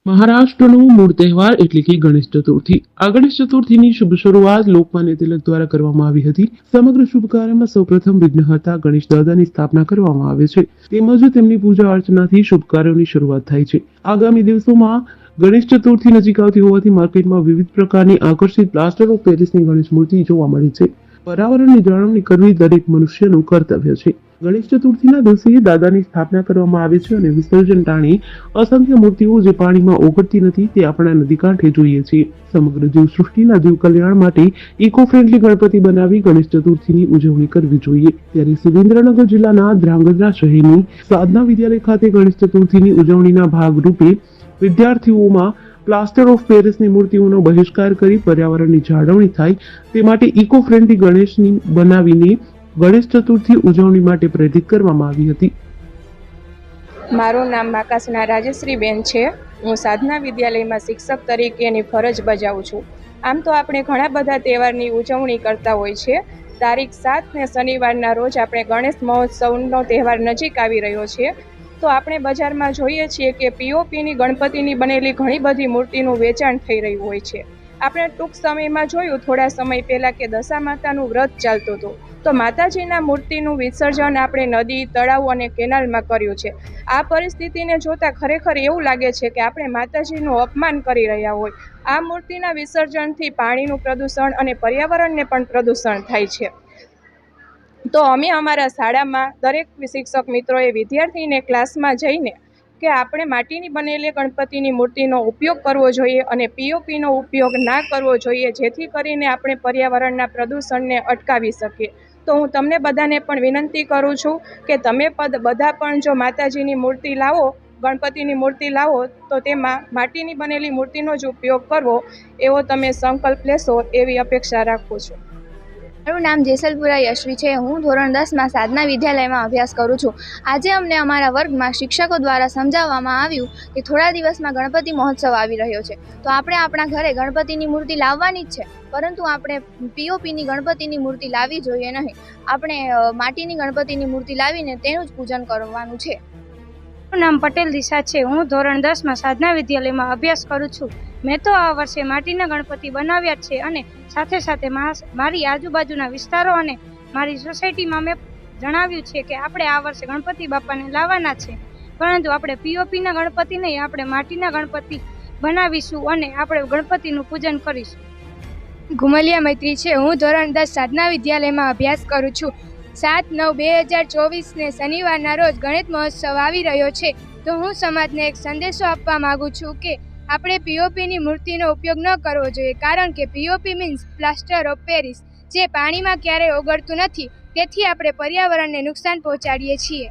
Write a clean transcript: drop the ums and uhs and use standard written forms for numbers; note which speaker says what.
Speaker 1: મહારાષ્ટ્રનો મૂળ તહેવાર એટલે કે ગણેશ ચતુર્થી. આ ગણેશ ચતુર્થીની શુભ શરૂઆત લોકમાન્ય તિલક દ્વારા કરવામાં આવી હતી. સમગ્ર શુભ કાર્યમાં સૌપ્રથમ વિઘ્નહર્તા ગણેશ દાદાની સ્થાપના કરવામાં આવે છે, તેમજ તેમની પૂજા અર્ચનાથી શુભ કાર્યોની શરૂઆત થાય છે. આગામી દિવસોમાં ગણેશ ચતુર્થી નજીક આવતી હોવાથી માર્કેટમાં વિવિધ પ્રકારની આકર્ષિત પ્લાસ્ટર ઓફ પેરિસની ગણેશ મૂર્તિ જોવા મળી છે. પર્યાવરણની જાળવણી કરવી દરેક મનુષ્યનું કર્તવ્ય છે. ગણેશ ચતુર્થીના દિવસે દાદાની સ્થાપના કરવામાં આવે છે અને વિસર્જન ટાણી અસંખ્ય મૂર્તિઓ જે પાણીમાં ઓગળતી નથી તે આપણા નદી કાંઠે જોઈએ છીએ. સમગ્ર જીવસૃષ્ટિના જીવ કલ્યાણ માટે ઇકો ફ્રેન્ડલી ગણપતિ બનાવી ગણેશ ચતુર્થીની ઉજવણી કરવી જોઈએ. ત્યારે સુરેન્દ્રનગર જિલ્લાના ધ્રાંગધ્રા શહેરની સાધના વિદ્યાલય ખાતે ગણેશ ચતુર્થીની ઉજવણીના ભાગરૂપે વિદ્યાર્થીઓમાં પ્લાસ્ટર ઓફ પેરિસની મૂર્તિઓનો બહિષ્કાર કરી પર્યાવરણની જાળવણી થાય તે માટે ઇકો ફ્રેન્ડલી ગણેશની બનાવીને ગણેશ ચતુર્થી ઉજવણી માટે પ્રેરિત કરવામાં આવી હતી.
Speaker 2: મારું નામ માકાસના રાજશ્રીબેન છે. હું સાધના વિદ્યાલયમાં શિક્ષક તરીકેની ફરજ બજાવું છું. આમ તો આપણે ઘણા બધા તહેવારની ઉજવણી કરતા હોય છે. તારીખ 7 ને શનિવારના રોજ આપણે ગણેશ મહોત્સવનો તહેવાર નજીક આવી રહ્યો છે. તો આપણે બજારમાં જોઈએ છીએ કે પીઓપીની ગણપતિની બનેલી ઘણી બધી મૂર્તિનું વેચાણ થઈ રહ્યું હોય છે. આપણે ટૂંક સમયમાં જોયું થોડા સમય પહેલાં કે દશા માતાનું વ્રત ચાલતું હતું. તો માતાજીના મૂર્તિનું વિસર્જન આપણે નદી, તળાવ અને કેનાલમાં કર્યું છે. આ પરિસ્થિતિને જોતાં ખરેખર એવું લાગે છે કે આપણે માતાજીનું અપમાન કરી રહ્યા હોય. આ મૂર્તિના વિસર્જનથી પાણીનું પ્રદૂષણ અને પર્યાવરણને પણ પ્રદૂષણ થાય છે. તો અમે અમારા શાળામાં દરેક શિક્ષક મિત્રોએ વિદ્યાર્થીને ક્લાસમાં જઈને કે આપણે માટીની બનેલી ગણપતિની મૂર્તિનો ઉપયોગ કરવો જોઈએ અને પીઓપીનો ઉપયોગ ના કરવો જોઈએ, જેથી કરીને આપણે પર્યાવરણના પ્રદૂષણને અટકાવી શકીએ. તો હું તમને બધાને પણ વિનંતી કરું છું કે તમે બધા પણ જો માતાજીની મૂર્તિ લાવો, ગણપતિની મૂર્તિ લાવો તો તેમાં માટીની બનેલી મૂર્તિનો જ ઉપયોગ કરવો એવો તમે સંકલ્પ લેશો એવી અપેક્ષા રાખું છું.
Speaker 3: મારું નામ જેસલપુરા યશ્વી છે. હું ધોરણ 10માં સાધના વિદ્યાલયમાં અભ્યાસ કરું છું. આજે અમને અમારા વર્ગમાં શિક્ષકો દ્વારા સમજાવવામાં આવ્યું કે થોડા દિવસમાં ગણપતિ મહોત્સવ આવી રહ્યો છે, તો આપણે આપણા ઘરે ગણપતિની મૂર્તિ લાવવાની જ છે, પરંતુ આપણે પીઓપીની ગણપતિની મૂર્તિ લાવવી જોઈએ નહીં. આપણે માટીની ગણપતિની મૂર્તિ લાવીને તેનું જ પૂજન કરવાનું છે.
Speaker 4: મારું નામ પટેલ દિશા છે. હું ધોરણ 10માં સાધના વિદ્યાલયમાં અભ્યાસ કરું છું. મેં તો આ વર્ષે માટીના ગણપતિ બનાવ્યા છે અને સાથે સાથે મારી આજુબાજુના વિસ્તારો અને મારી સોસાયટીમાં મેં જણાવ્યું છે કે આપણે આ વર્ષે ગણપતિ બાપાને લાવવાના છે, પરંતુ આપણે પીઓપીના ગણપતિ નહીં, આપણે માટીના ગણપતિ બનાવીશું અને આપણે ગણપતિનું પૂજન કરીશું.
Speaker 3: ઘુમલિયા મૈત્રી છે. હું ધોરણ 10 સાધના વિદ્યાલયમાં અભ્યાસ કરું છું. 7/9/2024 શનિવારના રોજ ગણેશ મહોત્સવ આવી રહ્યો છે, તો હું સમાજને એક સંદેશો આપવા માગું છું કે આપણે પીઓપીની મૂર્તિનો ઉપયોગ ન કરવો જોઈએ, કારણ કે POP means plaster of Paris, જે પાણીમાં ક્યારેય ઓગળતું નથી. તેથી આપણે પર્યાવરણને નુકસાન પહોંચાડીએ છીએ.